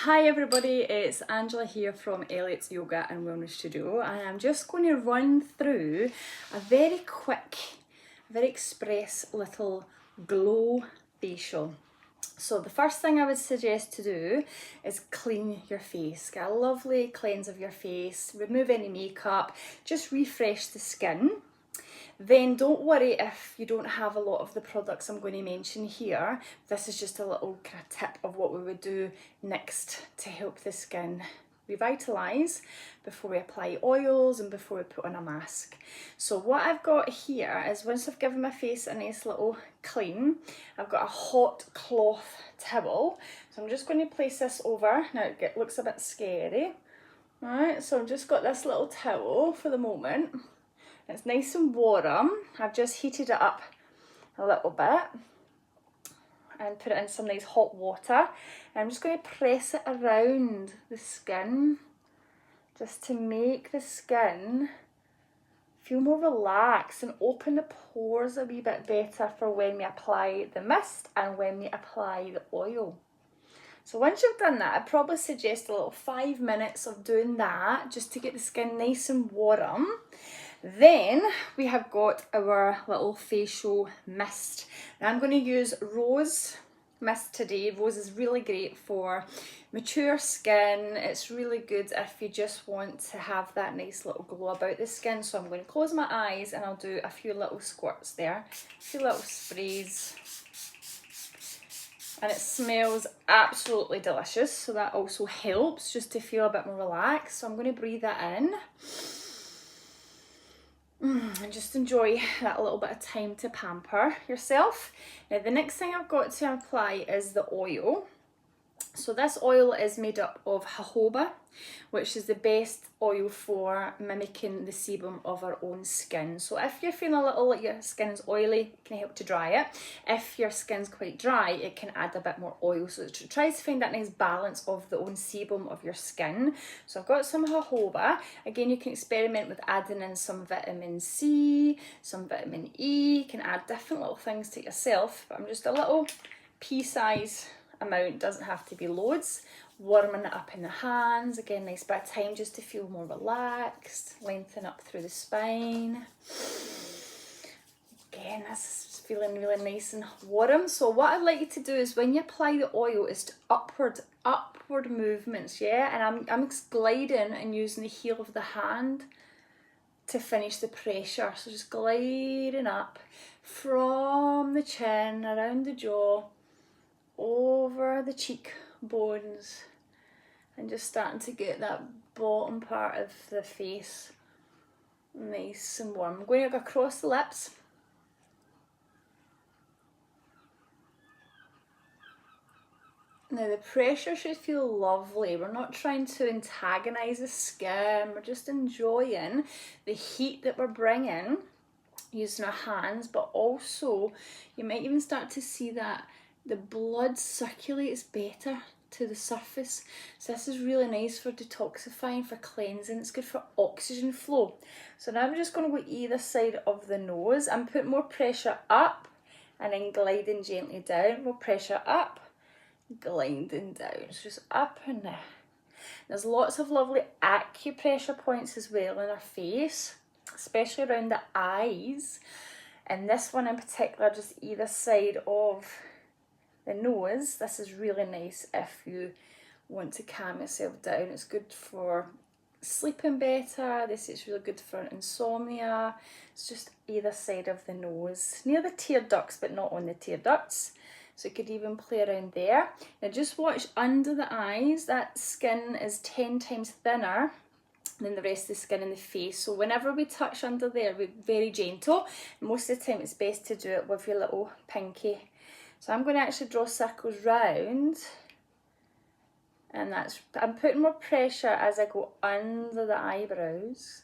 Hi everybody, it's Angela here from Elliott's Yoga and Wellness Studio, and I'm just going to run through a very quick, very express little glow facial. So the first thing I would suggest to do is clean your face. Get a lovely cleanse of your face, remove any makeup, just refresh the skin. Then don't worry if you don't have a lot of the products I'm going to mention here. This is just a little kind of tip of what we would do next to help the skin revitalise before we apply oils and before we put on a mask. So what I've got here is, once I've given my face a nice little clean, I've got a hot cloth towel. So I'm just going to place this over. Now it looks a bit scary. Alright, so I've just got this little towel for the moment. It's nice and warm. I've just heated it up a little bit and put it in some nice hot water. And I'm just going to press it around the skin just to make the skin feel more relaxed and open the pores a wee bit better for when we apply the mist and when we apply the oil. So once you've done that, I'd probably suggest a little 5 minutes of doing that just to get the skin nice and warm. Then we have got our little facial mist. Now I'm going to use Rose mist today. Rose is really great for mature skin. It's really good if you just want to have that nice little glow about the skin. So I'm going to close my eyes and I'll do a few little squirts there, a few little sprays. And it smells absolutely delicious, so that also helps just to feel a bit more relaxed. So I'm going to breathe that in. And just enjoy that little bit of time to pamper yourself. Now the next thing I've got to apply is the oil. So this oil is made up of jojoba, which is the best oil for mimicking the sebum of our own skin. So if you're feeling a little like your skin is oily, it can help to dry it. If your skin's quite dry, it can add a bit more oil. So it tries to find that nice balance of the own sebum of your skin. So I've got some jojoba. Again, you can experiment with adding in some vitamin C, some vitamin E. You can add different little things to yourself, but I'm just a little pea-size amount, doesn't have to be loads. Warming it up in the hands, again nice bit of time just to feel more relaxed, lengthen up through the spine. Again, this is feeling really nice and warm. So what I'd like you to do is, when you apply the oil, is to upward movements, yeah? And I'm gliding and using the heel of the hand to finish the pressure. So just gliding up from the chin, around the jaw, over the cheekbones, and just starting to get that bottom part of the face nice and warm. I'm going to go across the lips. Now the pressure should feel lovely. We're not trying to antagonise the skin, we're just enjoying the heat that we're bringing using our hands, but also you might even start to see that the blood circulates better to the surface. So this is really nice for detoxifying, for cleansing. It's good for oxygen flow. So now I'm just going to go either side of the nose. I'm putting more pressure up and then gliding gently down. More pressure up, gliding down. So just up and down. There's lots of lovely acupressure points as well in our face, especially around the eyes. And this one in particular, just either side of the nose. This is really nice if you want to calm yourself down. It's good for sleeping better. This is really good for insomnia. It's just either side of the nose, near the tear ducts, but not on the tear ducts. So you could even play around there. Now just watch under the eyes. That skin is 10 times thinner than the rest of the skin in the face. So whenever we touch under there, we're very gentle. Most of the time it's best to do it with your little pinky. So I'm going to actually draw circles round, and I'm putting more pressure as I go under the eyebrows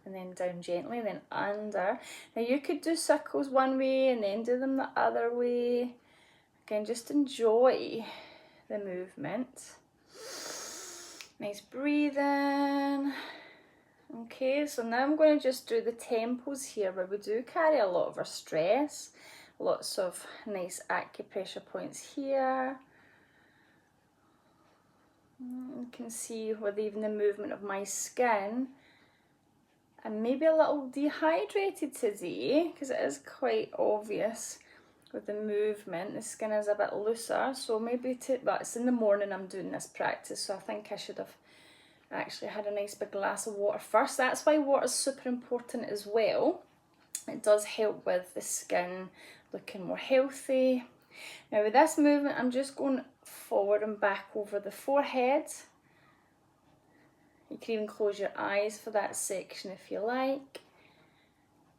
and then down gently and then under. Now you could do circles one way and then do them the other way. Again, just enjoy the movement. Nice breathing. Okay, so now I'm going to just do the temples here, where we do carry a lot of our stress. Lots of nice acupressure points here. You can see with even the movement of my skin, I'm maybe a little dehydrated today because it is quite obvious with the movement. The skin is a bit looser, so maybe but it's in the morning I'm doing this practice, so I think I should have actually had a nice big glass of water first. That's why water is super important as well. It does help with the skin looking more healthy. Now with this movement, I'm just going forward and back over the forehead. You can even close your eyes for that section if you like.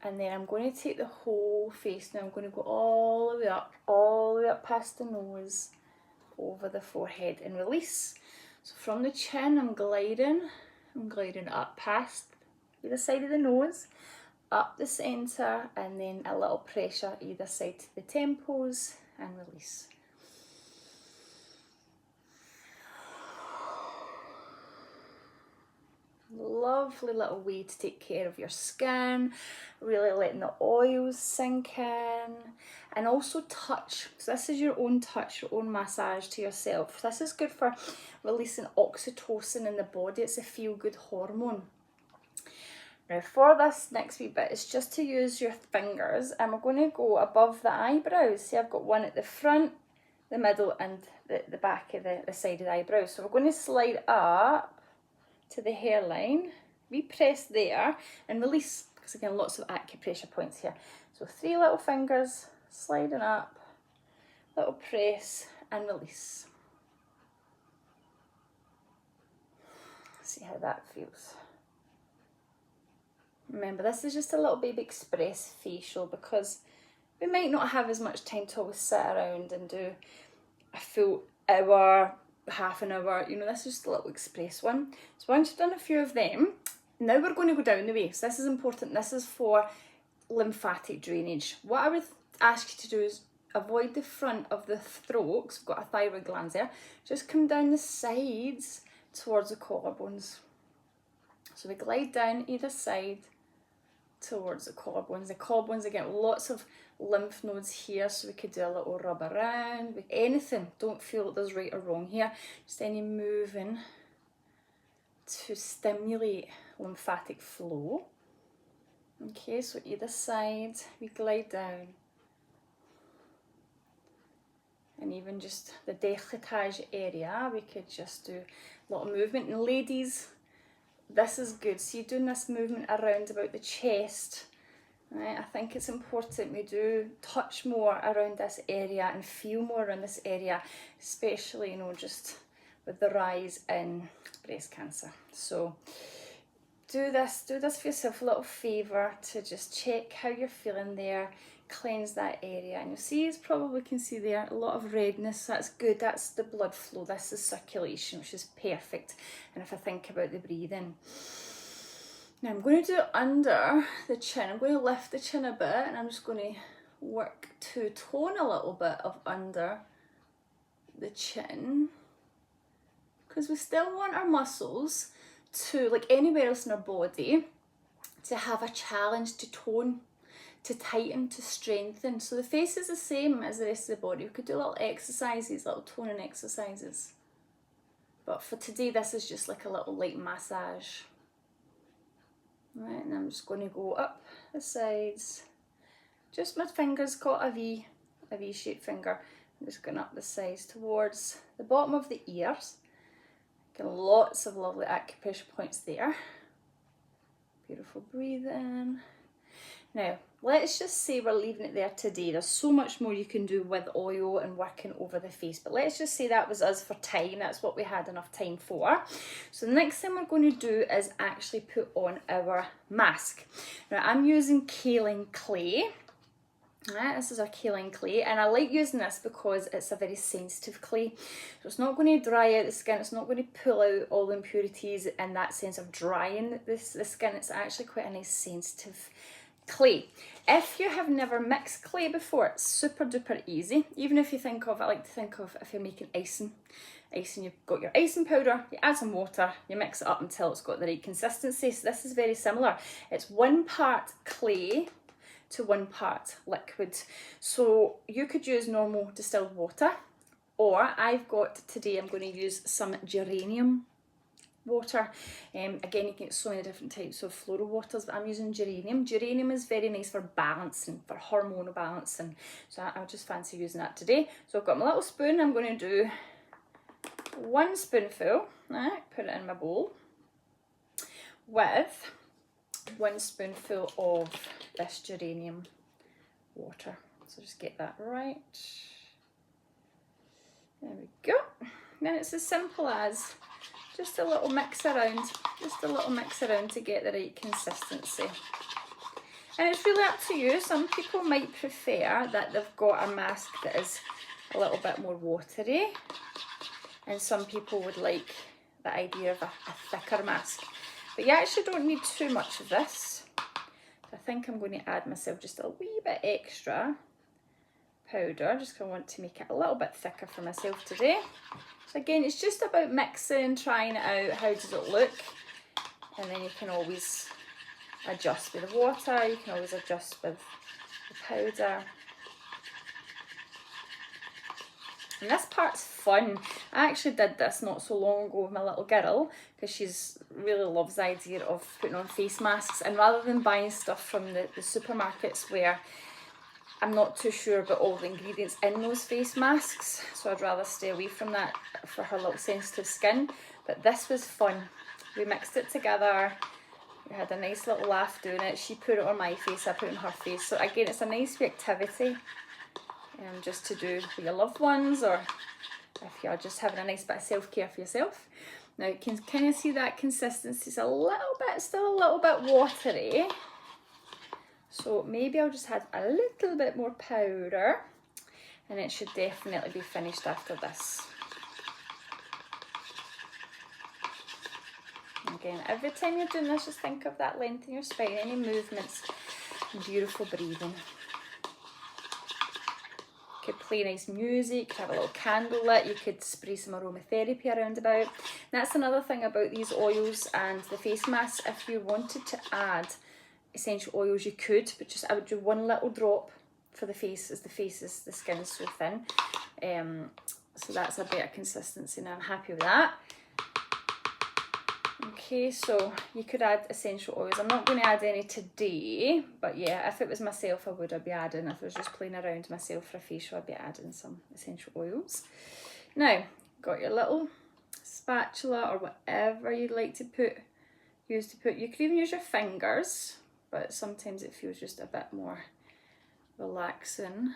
And then I'm going to take the whole face. Now I'm going to go all the way up past the nose, over the forehead and release. So from the chin, I'm gliding up past either side of the nose, up the centre, and then a little pressure either side to the temples and release. Lovely little way to take care of your skin, really letting the oils sink in, and also touch. So this is your own touch, your own massage to yourself. This is good for releasing oxytocin in the body. It's a feel-good hormone. Now for this next wee bit, it's just to use your fingers, and we're going to go above the eyebrows. See, I've got one at the front, the middle, and the back of the side of the eyebrows. So we're going to slide up to the hairline, repress there and release, because again lots of acupressure points here. So 3 little fingers sliding up, little press and release. See how that feels. Remember, this is just a little baby express facial because we might not have as much time to always sit around and do a full hour, half an hour, you know, this is just a little express one. So once you've done a few of them, now we're going to go down the way. So this is important. This is for lymphatic drainage. What I would ask you to do is avoid the front of the throat, because we've got a thyroid gland there. Just come down the sides towards the collarbones. So we glide down either side towards the collarbones. The collarbones, again, lots of lymph nodes here, so we could do a little rub around with anything. Don't feel that there's right or wrong here, just any moving to stimulate lymphatic flow. Okay, so either side we glide down, and even just the décolletage area we could just do a lot of movement. And ladies, this is good, so you're doing this movement around about the chest. Right, I think it's important we do touch more around this area and feel more around this area, especially, you know, just with the rise in breast cancer. So do this for yourself, a little favour to just check how you're feeling there, cleanse that area, and you'll see, you probably can see there a lot of redness. That's good, that's the blood flow, this is circulation, which is perfect. And if I think about the breathing, now I'm going to do it under the chin. I'm going to lift the chin a bit, and I'm just going to work to tone a little bit of under the chin, because we still want our muscles to, like anywhere else in our body, to have a challenge to tone, to tighten, to strengthen. So the face is the same as the rest of the body. We could do little exercises, little toning exercises. But for today, this is just like a little light massage. Right, and I'm just going to go up the sides. Just my fingers got a V-shaped finger. I'm just going up the sides towards the bottom of the ears. Get lots of lovely acupressure points there. Beautiful breathing. Now, let's just say we're leaving it there today. There's so much more you can do with oil and working over the face, but let's just say that was us for time. That's what we had enough time for. So the next thing we're going to do is actually put on our mask. Now, I'm using kaolin clay. Right, this is our kaolin clay, and I like using this because it's a very sensitive clay. So it's not going to dry out the skin, it's not going to pull out all the impurities in that sense of drying the skin. It's actually quite a nice sensitive clay. If you have never mixed clay before, it's super duper easy. Even if you think of, I like to think of if you're making icing, you've got your icing powder, you add some water, you mix it up until it's got the right consistency. So this is very similar. It's 1 part clay to 1 part liquid. So you could use normal distilled water, or I've got today, I'm going to use some geranium water. Again, you can get so many different types of floral waters, but I'm using geranium. Geranium is very nice for balancing, for hormonal balancing. So I just fancy using that today. So I've got my little spoon. I'm going to do 1 spoonful, right, put it in my bowl, with 1 spoonful of this geranium water. So just get that right. There we go. Then it's as simple as just a little mix around, to get the right consistency. And it's really up to you. Some people might prefer that they've got a mask that is a little bit more watery, and some people would like the idea of a thicker mask. But you actually don't need too much of this. I think I'm going to add myself just a wee bit extra powder, just because I want to make it a little bit thicker for myself today. So again, it's just about mixing, trying it out, how does it look, and then you can always adjust with the water, you can always adjust with the powder. And this part's fun. I actually did this not so long ago with my little girl, because she's really loves the idea of putting on face masks, and rather than buying stuff from the supermarkets where I'm not too sure about all the ingredients in those face masks, so I'd rather stay away from that for her little sensitive skin. But this was fun. We mixed it together, we had a nice little laugh doing it. She put it on my face, I put it on her face. So again, it's a nice wee activity, just to do with your loved ones, or if you're just having a nice bit of self-care for yourself. Now you can kind of see that consistency is a little bit, still a little bit watery. So maybe I'll just add a little bit more powder, and it should definitely be finished after this. Again, every time you're doing this, just think of that length in your spine, any movements, beautiful breathing. You could play nice music, you could have a little candle lit, you could spray some aromatherapy around about. And that's another thing about these oils and the face masks. If you wanted to add essential oils, you could, but just I would do 1 little drop for the face, as the skin is so thin. So that's a better consistency, and I'm happy with that. Okay, so you could add essential oils. I'm not going to add any today, but yeah, if it was myself, I'd be adding. If I was just playing around myself for a facial, I'd be adding some essential oils. Now, got your little spatula or whatever you'd like to use to put. You could even use your fingers, but sometimes it feels just a bit more relaxing.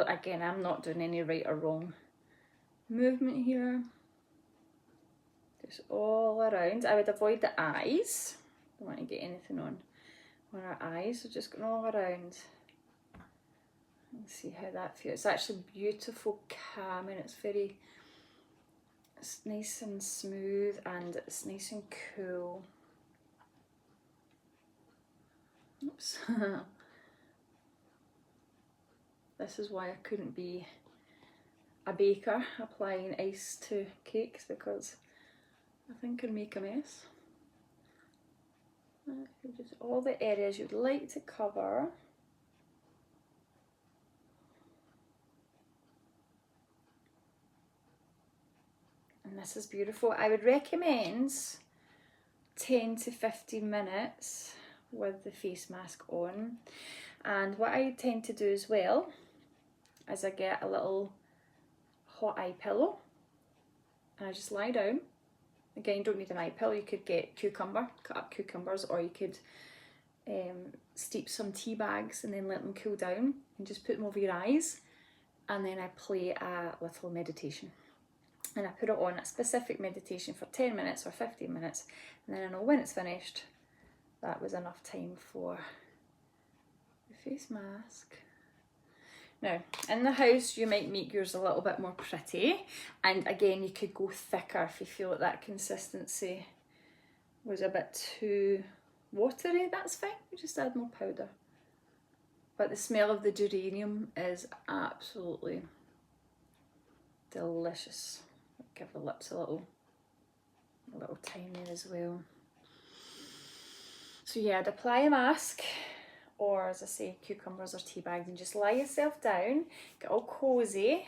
Again, I'm not doing any right or wrong movement here. Just all around. I would avoid the eyes. Don't want to get anything on our eyes, so just going all around. Let's see how that feels. It's actually beautiful, calming. It's nice and smooth, and it's nice and cool. Oops. This is why I couldn't be a baker applying ice to cakes, because I think I'd make a mess. Just all the areas you'd like to cover. And this is beautiful. I would recommend 10 to 15 minutes with the face mask on. And what I tend to do as well is I get a little hot eye pillow and I just lie down. Again, you don't need an eye pillow. You could get cut up cucumbers, or you could steep some tea bags and then let them cool down and just put them over your eyes. And then I play a little meditation. And I put it on a specific meditation for 10 minutes or 15 minutes. And then I know when it's finished, that was enough time for the face mask. Now, in the house, you might make yours a little bit more pretty. And again, you could go thicker if you feel like that consistency was a bit too watery. That's fine, you just add more powder. But the smell of the geranium is absolutely delicious. Give the lips a little time there as well. So yeah, I'd apply a mask, or as I say, cucumbers or tea bags, and just lie yourself down, get all cozy,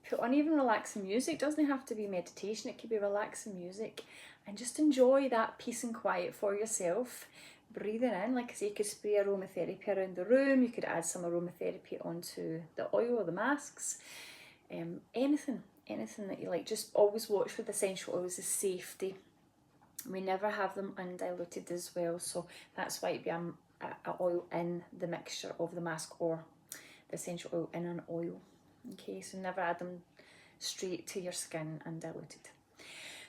put on even relaxing music. It doesn't have to be meditation, it could be relaxing music, and just enjoy that peace and quiet for yourself. Breathing in, like I say, you could spray aromatherapy around the room, you could add some aromatherapy onto the oil or the masks, anything that you like. Just always watch with essential oils is safety. We never have them undiluted as well, so that's why it'd be a oil in the mixture of the mask or the essential oil in an oil. Okay, so never add them straight to your skin undiluted.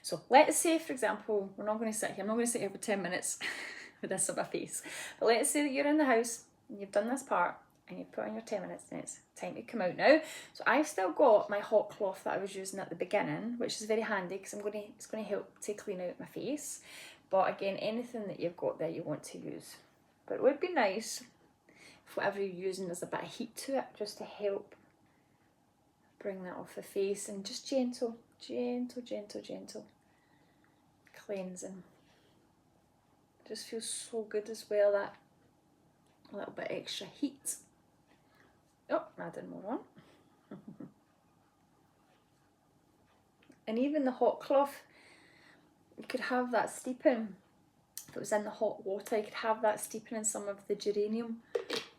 So let's say, for example, I'm not going to sit here for 10 minutes with this on my face, but let's say that you're in the house and you've done this part and you've put on your 10 minutes and it's time to come out now. So I've still got my hot cloth that I was using at the beginning, which is very handy because it's going to help to clean out my face. But again, anything that you've got there you want to use. But it would be nice if whatever you're using there's a bit of heat to it, just to help bring that off the face, and just gentle cleansing. Just feels so good as well, that a little bit extra heat. Oh, adding more on. And even the hot cloth, you could have that steeping. If it was in the hot water, you could have that steeping in some of the geranium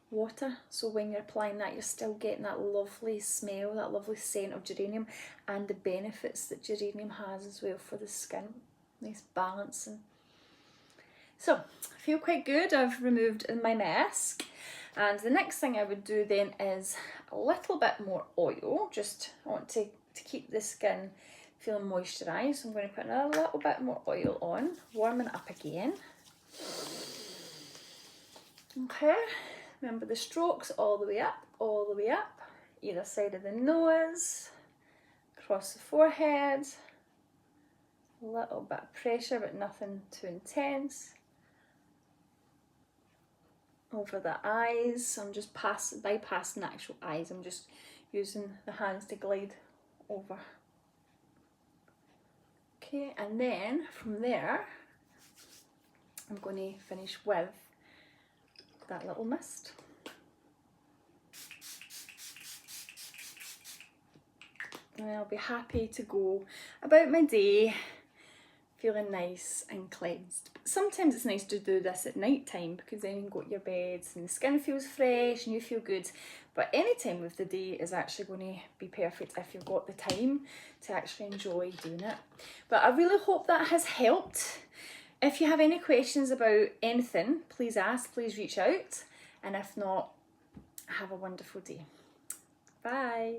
water, so when you're applying that you're still getting that lovely smell, that lovely scent of geranium, and the benefits that geranium has as well for the skin. Nice balancing. So I feel quite good. I've removed my mask, and the next thing I would do then is a little bit more oil. Just I want to keep the skin feeling moisturised, so I'm going to put a little bit more oil on, warming it up again. Okay, remember the strokes all the way up, either side of the nose, across the forehead, a little bit of pressure but nothing too intense. Over the eyes, I'm just bypassing the actual eyes, I'm just using the hands to glide over. Okay, and then from there, I'm going to finish with that little mist. And I'll be happy to go about my day feeling nice and cleansed. But sometimes it's nice to do this at night time because then you can go to your beds and the skin feels fresh and you feel good. But any time of the day is actually going to be perfect if you've got the time to actually enjoy doing it. But I really hope that has helped. If you have any questions about anything, please ask, please reach out. And if not, have a wonderful day. Bye.